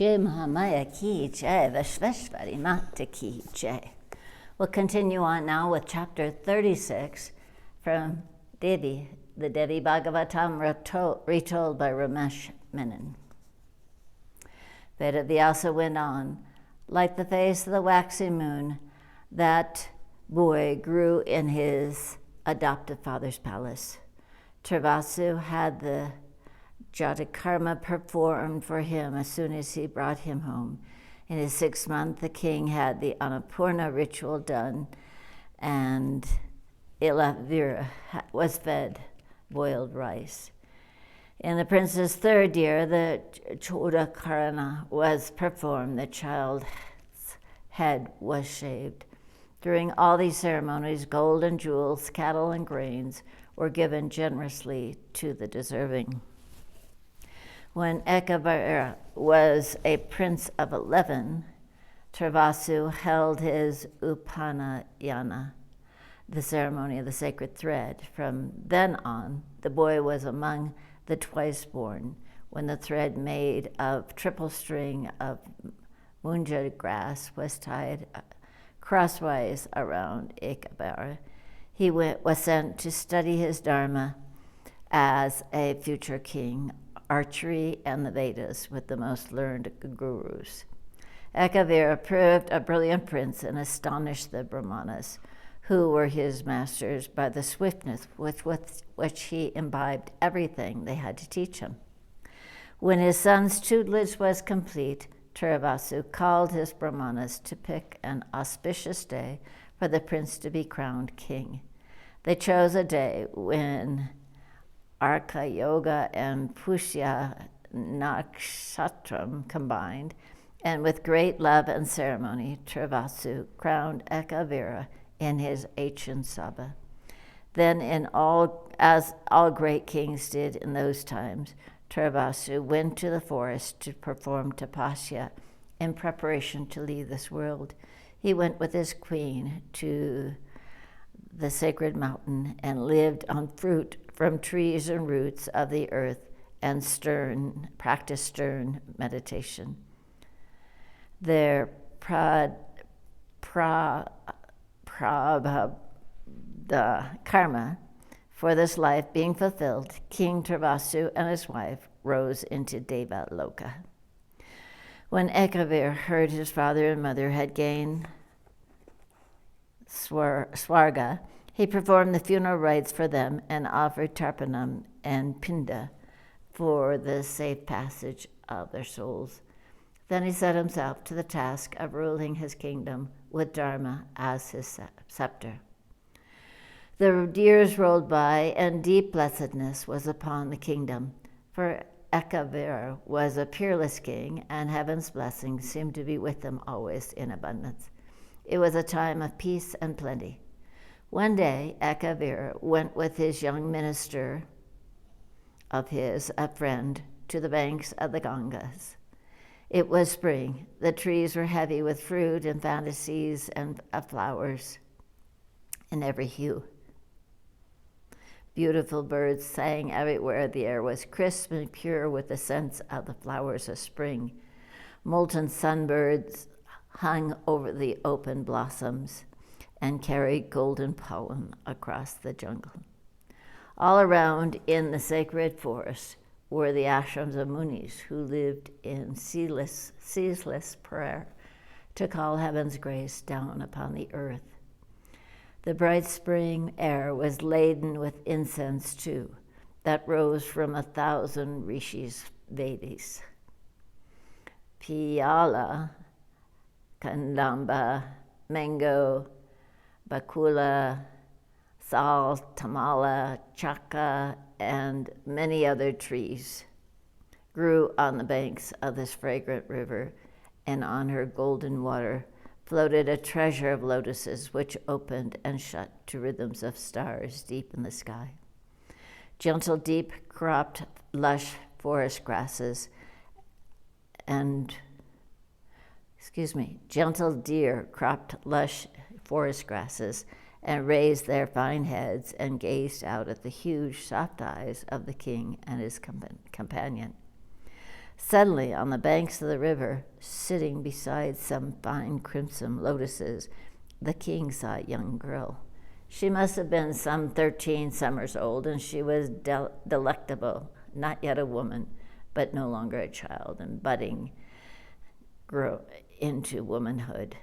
Jai Mahamaya ki jai, Vishveshwari Mata ki jai. We'll continue on now with chapter 36 from Devi, the Devi Bhagavatam retold by Ramesh, Menon. Vedavyasa went on, like the face of the waxy moon, that boy grew in his adoptive father's palace. Turvasu had the Jatakarma performed for him as soon as he brought him home. In his 6th month, the king had the Annapurna ritual done, and Ilavira was fed boiled rice. In the prince's 3rd year, the Chodakarana was performed. The child's head was shaved. During all these ceremonies, gold and jewels, cattle and grains were given generously to the deserving. When Ekavara was a prince of 11, Turvasu held his Upanayana, the ceremony of the sacred thread. From then on, the boy was among the twice born, when the thread made of triple string of munja grass was tied crosswise around Ekavara. He was sent to study his dharma as a future king, archery and the Vedas with the most learned gurus. Ekavira proved a brilliant prince and astonished the Brahmanas, who were his masters, by the swiftness with which he imbibed everything they had to teach him. When his son's tutelage was complete, Turvasu called his Brahmanas to pick an auspicious day for the prince to be crowned king. They chose a day when Arka Yoga and Pushya Nakshatram combined, and with great love and ceremony, Turvasu crowned Ekavira in his ancient Sabha. Then, as all great kings did in those times, Turvasu went to the forest to perform tapasya in preparation to leave this world. He went with his queen to the sacred mountain and lived on fruit from trees and roots of the earth and practiced stern meditation. Their the karma for this life being fulfilled, King Turvasu and his wife rose into Deva Loka. When Ekavir heard his father and mother had gained Swarga, he performed the funeral rites for them and offered Tarpanam and Pinda for the safe passage of their souls. Then he set himself to the task of ruling his kingdom with Dharma as his scepter. The years rolled by, and deep blessedness was upon the kingdom, for Ekavira was a peerless king, and heaven's blessings seemed to be with him always in abundance. It was a time of peace and plenty. One day, Ekavira went with his young minister of his, a friend, to the banks of the Gangas. It was spring. The trees were heavy with fruit and fantasies and flowers in every hue. Beautiful birds sang everywhere. The air was crisp and pure with the scents of the flowers of spring. Molten sunbirds hung over the open blossoms and carried golden pollen across the jungle. All around in the sacred forest were the ashrams of munis who lived in ceaseless prayer to call heaven's grace down upon the earth. The bright spring air was laden with incense too, that rose from 1,000 rishis Vedis. Piyala, Kandamba, Mango, Bakula, Sal, Tamala, Chaka, and many other trees grew on the banks of this fragrant river, and on her golden water floated a treasure of lotuses which opened and shut to rhythms of stars deep in the sky. Gentle deer cropped lush forest grasses and raised their fine heads and gazed out at the huge soft eyes of the king and his companion. Suddenly, on the banks of the river, sitting beside some fine crimson lotuses, the king saw a young girl. She must have been some 13 summers old, and she was delectable, not yet a woman, but no longer a child, and budding grow into womanhood.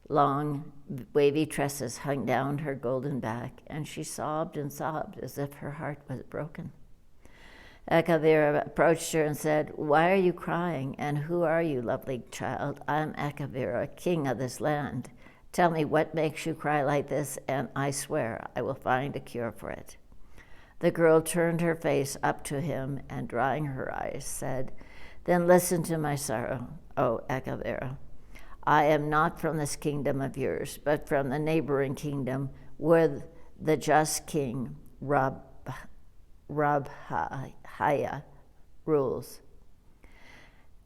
Long, wavy tresses hung down her golden back, and she sobbed and sobbed as if her heart was broken. Ekavira approached her and said, "Why are you crying, and who are you, lovely child? I am Ekavira, king of this land. Tell me what makes you cry like this, and I swear I will find a cure for it." The girl turned her face up to him and, drying her eyes, said, "Then listen to my sorrow, O Ekavira. I am not from this kingdom of yours, but from the neighboring kingdom where the just king Rabhaya rules.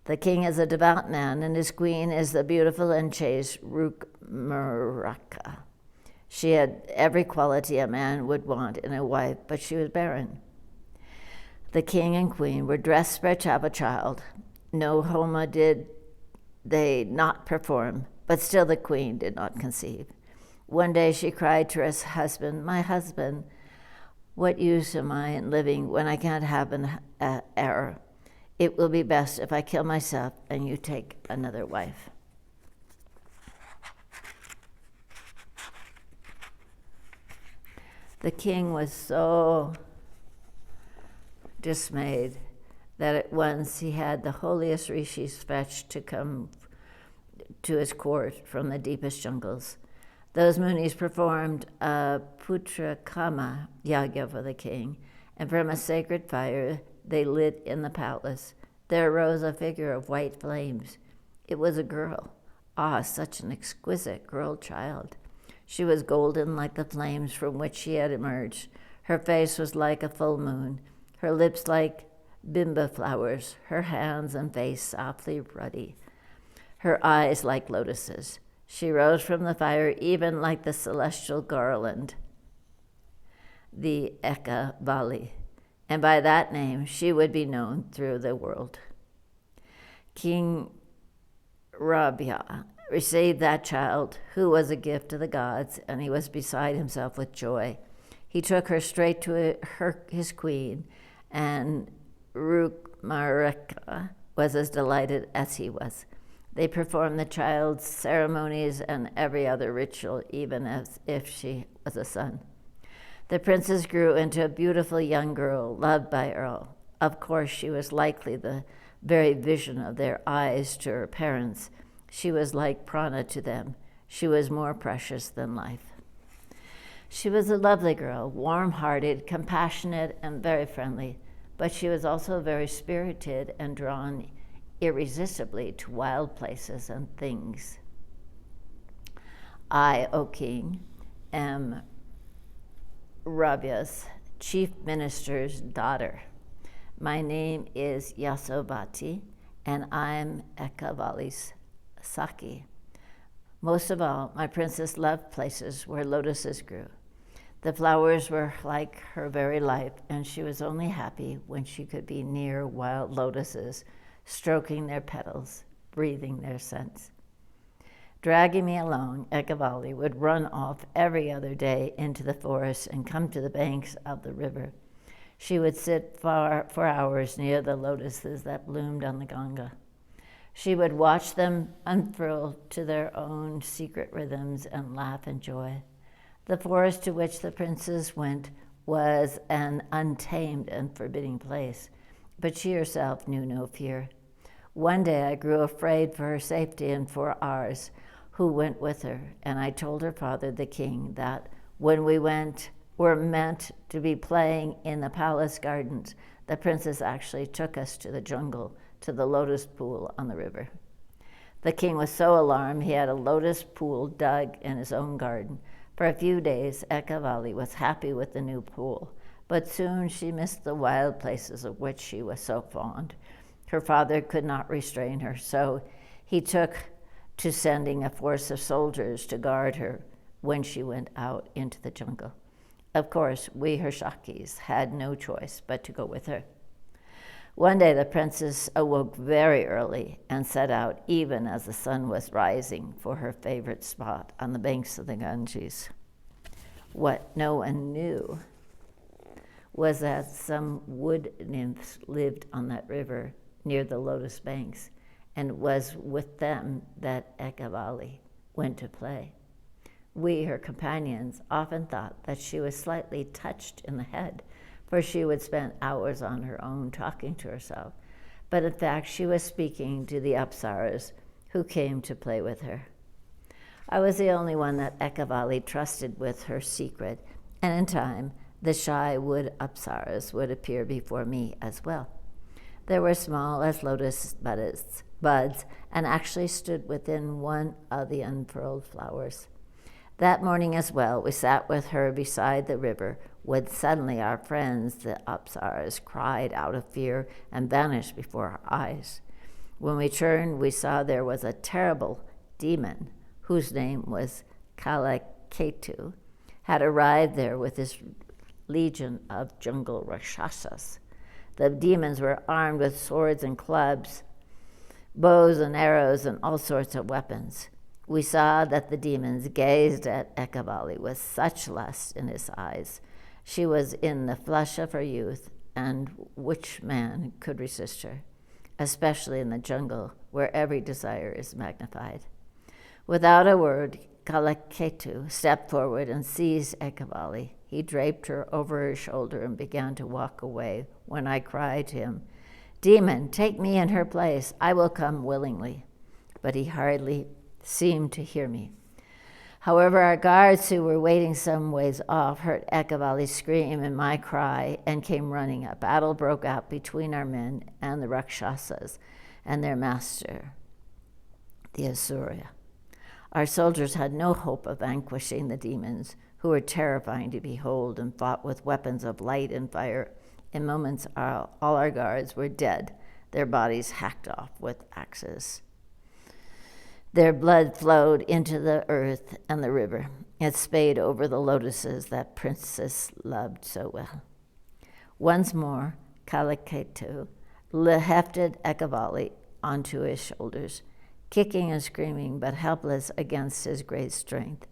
The king is a devout man, and his queen is the beautiful and chaste Rukmaraka. She had every quality a man would want in a wife, but she was barren. The king and queen were desperate to have a child. No Homa did they not perform, but still the queen did not conceive. One day she cried to her husband, "My husband, what use am I in living when I can't have an heir? It will be best if I kill myself and you take another wife." The king was so dismayed that at once he had the holiest rishis fetched to come to his court from the deepest jungles. Those munis performed a putra kama yagya for the king, and from a sacred fire they lit in the palace. There arose a figure of white flames. It was a girl. Ah, such an exquisite girl child. She was golden like the flames from which she had emerged. Her face was like a full moon, her lips like bimba flowers, her hands and face softly ruddy, her eyes like lotuses. She rose from the fire even like the celestial garland, the Ekavali, and by that name she would be known through the world. King Rabia received that child, who was a gift to the gods, and he was beside himself with joy. He took her straight to his queen, and Rukmaraka was as delighted as he was. They performed the child's ceremonies and every other ritual, even as if she was a son. The princess grew into a beautiful young girl, loved by all. Of course, she was likely the very vision of their eyes to her parents. She was like prana to them. She was more precious than life. She was a lovely girl, warm-hearted, compassionate, and very friendly, but she was also very spirited and drawn irresistibly to wild places and things. I, O king, am Rabia's chief minister's daughter. My name is Yasovati, and I'm Ekavali's Saki. Most of all, my princess loved places where lotuses grew. The flowers were like her very life, and she was only happy when she could be near wild lotuses, stroking their petals, breathing their scents. Dragging me along, Ekavali would run off every other day into the forest and come to the banks of the river. She would sit for hours near the lotuses that bloomed on the Ganga. She would watch them unfurl to their own secret rhythms and laugh in joy. The forest to which the princess went was an untamed and forbidding place, but she herself knew no fear. One day I grew afraid for her safety and for ours, who went with her, and I told her father, the king, that when we were meant to be playing in the palace gardens, the princess actually took us to the jungle, to the lotus pool on the river. The king was so alarmed he had a lotus pool dug in his own garden. For a few days, Ekavali was happy with the new pool, but soon she missed the wild places of which she was so fond. Her father could not restrain her, so he took to sending a force of soldiers to guard her when she went out into the jungle. Of course, we, her Shakis, had no choice but to go with her. One day the princess awoke very early and set out even as the sun was rising for her favorite spot on the banks of the Ganges. What no one knew was that some wood nymphs lived on that river near the lotus banks, and it was with them that Ekavali went to play. We, her companions, often thought that she was slightly touched in the head, for she would spend hours on her own talking to herself. But in fact, she was speaking to the Apsaras who came to play with her. I was the only one that Ekavali trusted with her secret, and in time, the shy wood Apsaras would appear before me as well. They were small as lotus buds and actually stood within one of the unfurled flowers. That morning as well, we sat with her beside the river when suddenly our friends, the Apsaras, cried out of fear and vanished before our eyes. When we turned, we saw there was a terrible demon, whose name was Kalakitu, had arrived there with his legion of jungle Rakshasas. The demons were armed with swords and clubs, bows and arrows, and all sorts of weapons. We saw that the demons gazed at Ekavali with such lust in his eyes. She was in the flush of her youth, and which man could resist her, especially in the jungle where every desire is magnified? Without a word, Kalakitu stepped forward and seized Ekavali. He draped her over his shoulder and began to walk away when I cried to him, "Demon, take me in her place. I will come willingly." But he hardly seemed to hear me. However, our guards who were waiting some ways off heard Ekavali scream and my cry and came running. A battle broke out between our men and the Rakshasas and their master, the Asura. Our soldiers had no hope of vanquishing the demons, who were terrifying to behold and fought with weapons of light and fire. In moments, all our guards were dead, their bodies hacked off with axes. Their blood flowed into the earth and the river. It spayed over the lotuses that princess loved so well. Once more, Kalakitu hefted Ekavali onto his shoulders, kicking and screaming, but helpless against his great strength.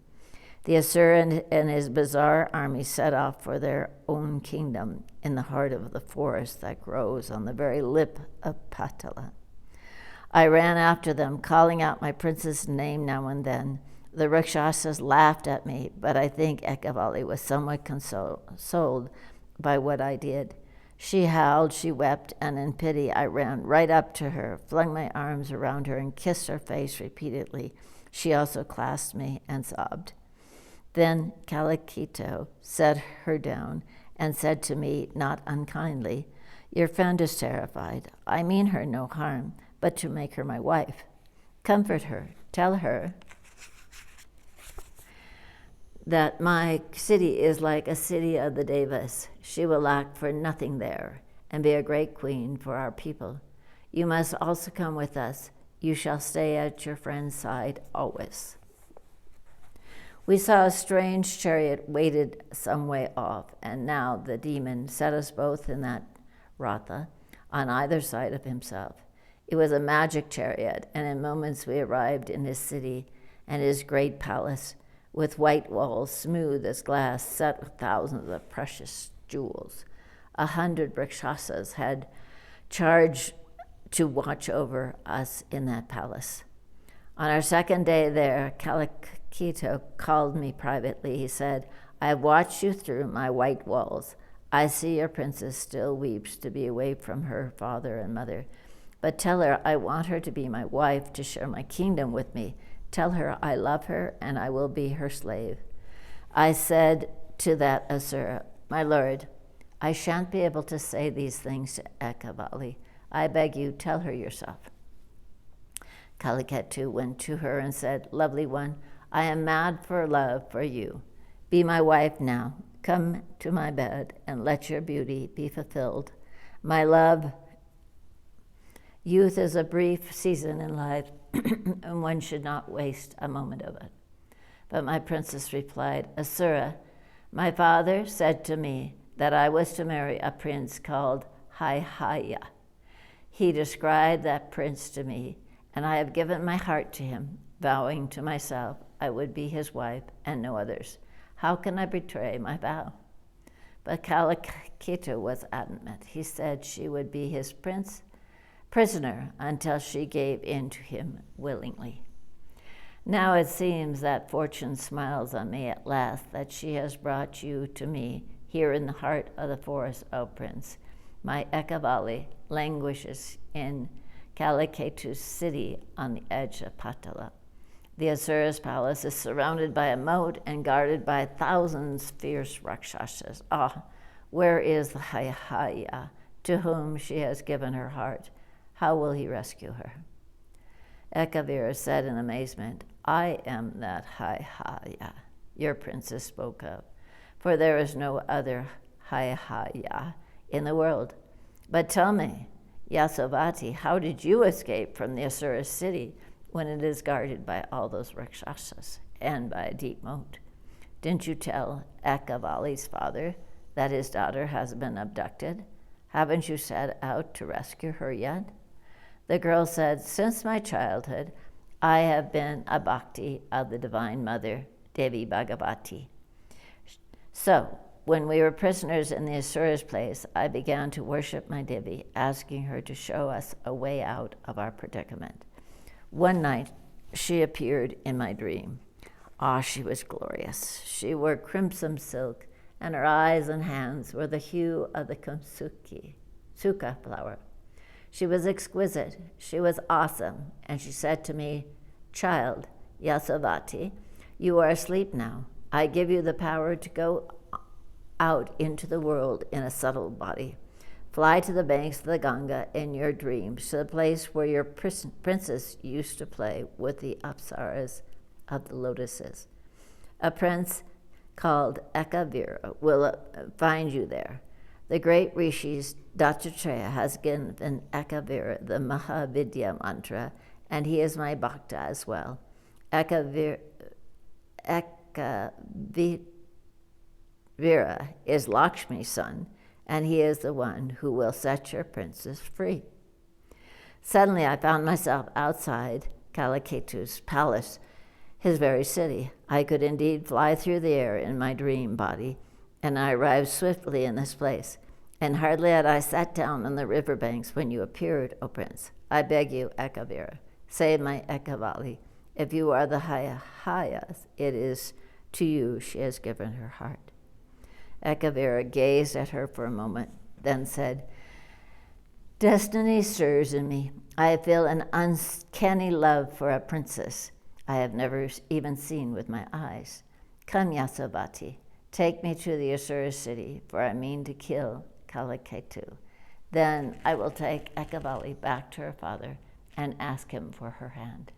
The Asura and his bizarre army set off for their own kingdom in the heart of the forest that grows on the very lip of Patala. I ran after them, calling out my prince's name now and then. The Rakshasas laughed at me, but I think Ekavali was somewhat consoled by what I did. She howled, she wept, and in pity I ran right up to her, flung my arms around her, and kissed her face repeatedly. She also clasped me and sobbed. Then Kalakitu set her down and said to me, not unkindly, "Your friend is terrified. I mean her no harm, but to make her my wife. Comfort her. Tell her that my city is like a city of the Devas. She will lack for nothing there and be a great queen for our people. You must also come with us. You shall stay at your friend's side always." We saw a strange chariot waited some way off, and now the demon set us both in that ratha on either side of himself. It was a magic chariot, and in moments we arrived in his city and his great palace, with white walls smooth as glass set with thousands of precious jewels. 100 Rakshasas had charge to watch over us in that palace. On our second day there, Kalakitu called me privately. He said, "I have watched you through my white walls. I see your princess still weeps to be away from her father and mother. But tell her I want her to be my wife, to share my kingdom with me. Tell her I love her and I will be her slave." I said to that Asura, "My lord, I shan't be able to say these things to Ekavali. I beg you, tell her yourself." Kalakitu went to her and said, "Lovely one, I am mad for love for you. Be my wife now. Come to my bed and let your beauty be fulfilled. My love, youth is a brief season in life, and one should not waste a moment of it." But my princess replied, "Asura, my father said to me that I was to marry a prince called Haihaya. He described that prince to me, and I have given my heart to him, vowing to myself I would be his wife and no others. How can I betray my vow?" But Kalakitu was adamant. He said she would be his prisoner until she gave in to him willingly. Now it seems that fortune smiles on me at last, that she has brought you to me here in the heart of the forest, O prince. My Ekavali languishes in Kalakitu's city on the edge of Patala. The Asura's palace is surrounded by a moat and guarded by thousands fierce Rakshasas. Ah, where is the Hayahaya, to whom she has given her heart? How will he rescue her? Ekavira said in amazement, "I am that Hayahaya your princess spoke of, for there is no other Hayahaya in the world. But tell me, Yasavati, how did you escape from the Asura city when it is guarded by all those Rakshasas and by a deep moat? Didn't you tell Ekavali's father that his daughter has been abducted? Haven't you set out to rescue her yet?" The girl said, "Since my childhood, I have been a bhakti of the Divine Mother, Devi Bhagavati. So, when we were prisoners in the Asura's place, I began to worship my Devi, asking her to show us a way out of our predicament. One night, she appeared in my dream. Ah, she was glorious. She wore crimson silk, and her eyes and hands were the hue of the suka flower. She was exquisite. She was awesome. And she said to me, 'Child, Yasavati, you are asleep now. I give you the power to go out into the world in a subtle body. Fly to the banks of the Ganga in your dreams, to the place where your princess used to play with the apsaras of the lotuses. A prince called Ekavira will find you there. The great rishis Dattatreya has given Ekavira the Mahavidya Mantra, and he is my bhakta as well. Ekavira is Lakshmi's son, and he is the one who will set your princess free.' Suddenly I found myself outside Kalakitu's palace, his very city. I could indeed fly through the air in my dream body, and I arrived swiftly in this place. And hardly had I sat down on the river banks when you appeared, O prince. I beg you, Ekavira, save my Ekavali. If you are the Hayahayas, it is to you she has given her heart." Ekavira gazed at her for a moment, then said, "Destiny stirs in me. I feel an uncanny love for a princess I have never even seen with my eyes. Come, Yasavati, take me to the Asura city, for I mean to kill Kalakitu. Then I will take Ekavali back to her father and ask him for her hand."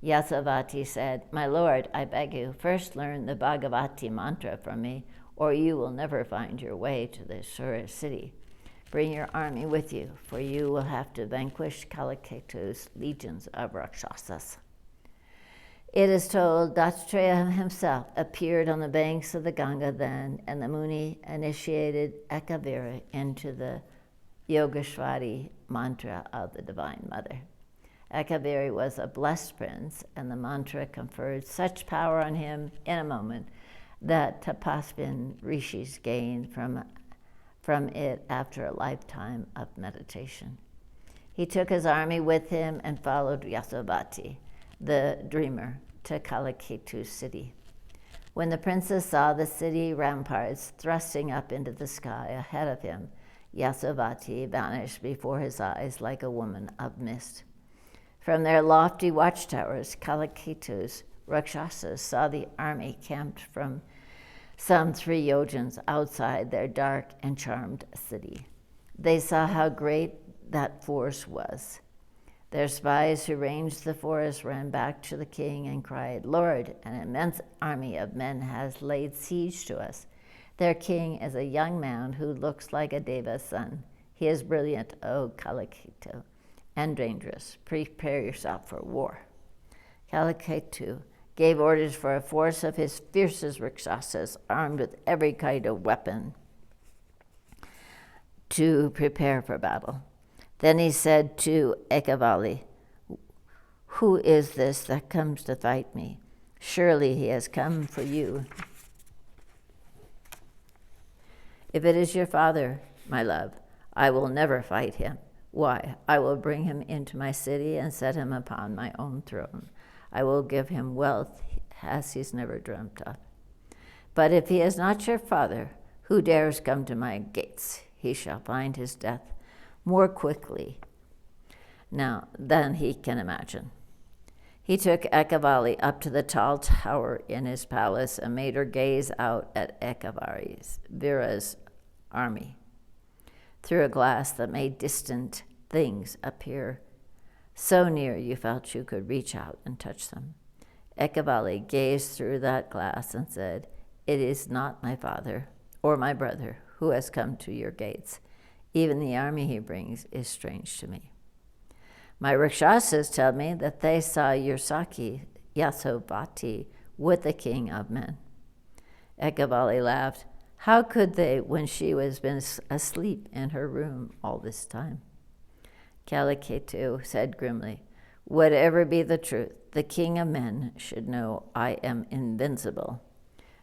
Yasavati said, "My lord, I beg you, first learn the Bhagavati Mantra from me, or you will never find your way to the Asura city. Bring your army with you, for you will have to vanquish Kalakitu's legions of Rakshasas." It is told Dattatreya himself appeared on the banks of the Ganga then, and the Muni initiated Ekavira into the Yogeshwari mantra of the Divine Mother. Ekaviri was a blessed prince, and the mantra conferred such power on him in a moment that Tapasvin rishis gained from it after a lifetime of meditation. He took his army with him and followed Yasavati, the dreamer, to Kalakitu's city. When the princess saw the city ramparts thrusting up into the sky ahead of him, Yasavati vanished before his eyes like a woman of mist. From their lofty watchtowers, Kalakitu's Rakshasas saw the army camped from some 3 yojans outside their dark and charmed city. They saw how great that force was. Their spies who ranged the forest ran back to the king and cried, "Lord, an immense army of men has laid siege to us. Their king is a young man who looks like a Deva's son. He is brilliant, O Kalakitu, and dangerous. Prepare yourself for war." Kalakitu gave orders for a force of his fiercest Rakshasas, armed with every kind of weapon, to prepare for battle. Then he said to Ekavali, "Who is this that comes to fight me? Surely he has come for you. If it is your father, my love, I will never fight him. Why? I will bring him into my city and set him upon my own throne. I will give him wealth as he's never dreamt of. But if he is not your father, who dares come to my gates? He shall find his death more quickly now than he can imagine." He took Ekavali up to the tall tower in his palace and made her gaze out at Vira's army through a glass that made distant things appear so near you felt you could reach out and touch them. Ekavali gazed through that glass and said, "It is not my father or my brother who has come to your gates. Even the army he brings is strange to me. My Rakshasas tell me that they saw your Saki, Yasovati, with the king of men." Ekavali laughed. How could they when she was been asleep in her room all this time? Kalakitu said grimly, "Whatever be the truth, the king of men should know I am invincible.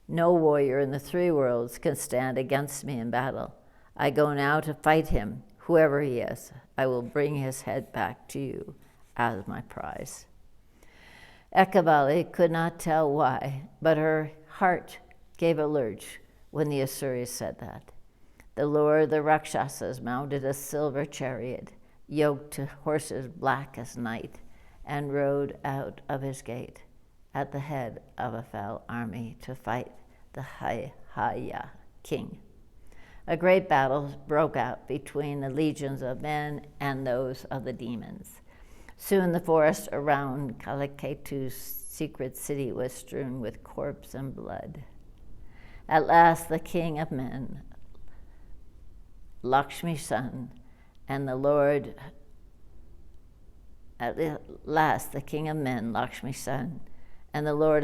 No warrior in the three worlds can stand against me in battle. I go now to fight him, whoever he is. I will bring his head back to you as my prize." Ekavali could not tell why, but her heart gave a lurch when the Asuras said that. The lord of the Rakshasas mounted a silver chariot, yoked to horses black as night, and rode out of his gate at the head of a fell army to fight the Haya king. A great battle broke out between the legions of men and those of the demons. Soon the forest around Kalakitu's secret city was strewn with corpse and blood. At last the king of men, Lakshmi's son, and the Lord of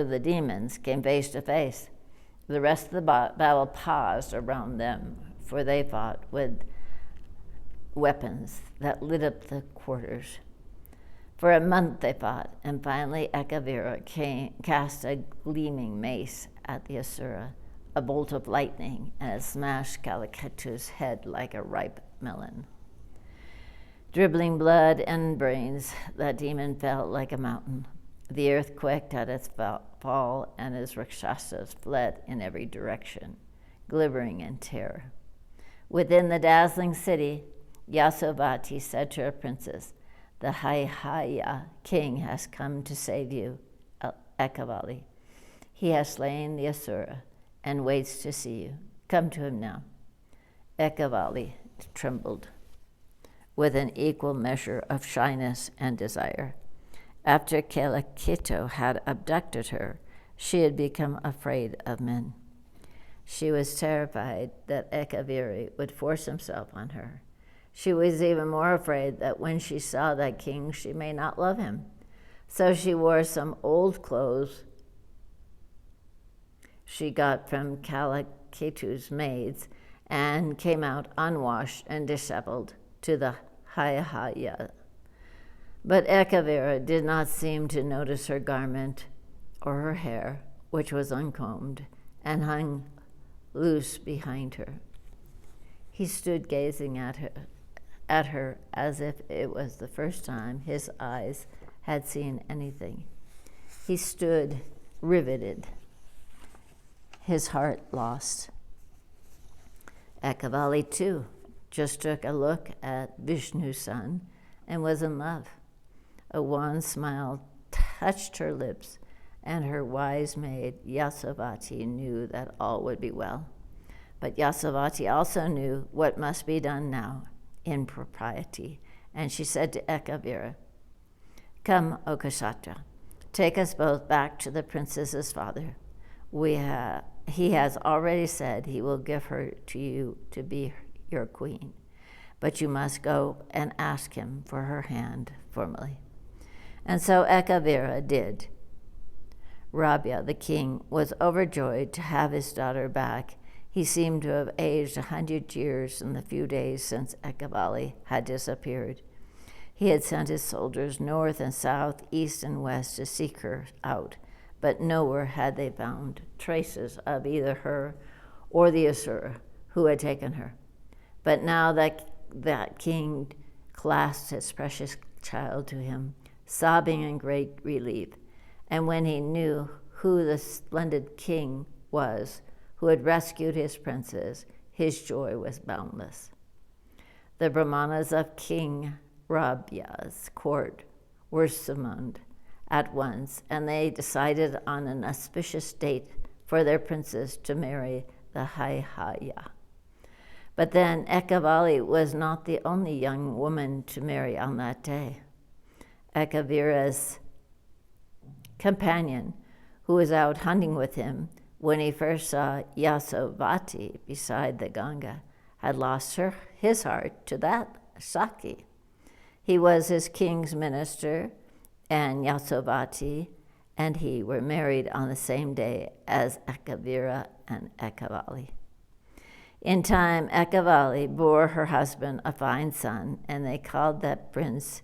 the demons came face to face. The rest of the battle paused around them, for they fought with weapons that lit up the quarters. For a month they fought, and finally Ekavira cast a gleaming mace at the Asura, a bolt of lightning, and it smashed Kalakitu's head like a ripe melon. Dribbling blood and brains, that demon fell like a mountain. The earth quaked at its fall, and his Rakshasas fled in every direction, glittering in terror. Within the dazzling city, Yasovati said to her princess, "The Haya king has come to save you, Ekavali. He has slain the Asura and waits to see you. Come to him now." Ekavali trembled with an equal measure of shyness and desire. After Kalakitu had abducted her, she had become afraid of men. She was terrified that Ekaviri would force himself on her. She was even more afraid that when she saw that king, she may not love him. So she wore some old clothes she got from Kalakitu's maids and came out unwashed and disheveled to the Haya. But Ekavira did not seem to notice her garment or her hair, which was uncombed and hung loose behind her. He stood gazing at her as if it was the first time his eyes had seen anything. He stood riveted, his heart lost. Ekavali, too, just took a look at Vishnu's son and was in love. A wan smile touched her lips, and her wise maid Yasovati knew that all would be well. But Yasovati also knew what must be done now in propriety, and she said to Ekavira, "Come, O Kshatriya, take us both back to the princess's father. He has already said he will give her to you to be your queen, but you must go and ask him for her hand formally." And so Ekavira did. Rabia, the king, was overjoyed to have his daughter back. He seemed to have aged 100 years in the few days since Ekavali had disappeared. He had sent his soldiers north and south, east and west to seek her out, but nowhere had they found traces of either her or the Asura who had taken her. But now that king clasped his precious child to him, sobbing in great relief, and when he knew who the splendid king was who had rescued his princess, his joy was boundless. The Brahmanas of King Rabya's court were summoned at once, and they decided on an auspicious date for their princess to marry the Haihaya. But then Ekavali was not the only young woman to marry on that day. Ekavira's companion, who was out hunting with him when he first saw Yasovati beside the Ganga, had lost his heart to that Saki. He was his king's minister, and Yasovati and he were married on the same day as Ekavira and Ekavali. In time, Ekavali bore her husband a fine son, and they called that prince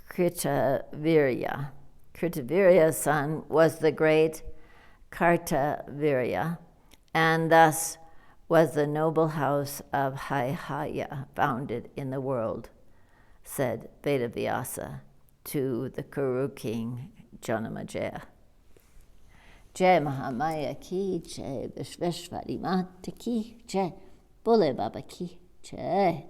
Kritavirya. Kritavirya's son was the great Kartavirya, and thus was the noble house of Haihaya founded in the world, said Vedavyasa to the Kuru king Janamejaya. Jai Mahamaya ki jai, Vishveshwari Mata ki jai, Bole Baba ki jai.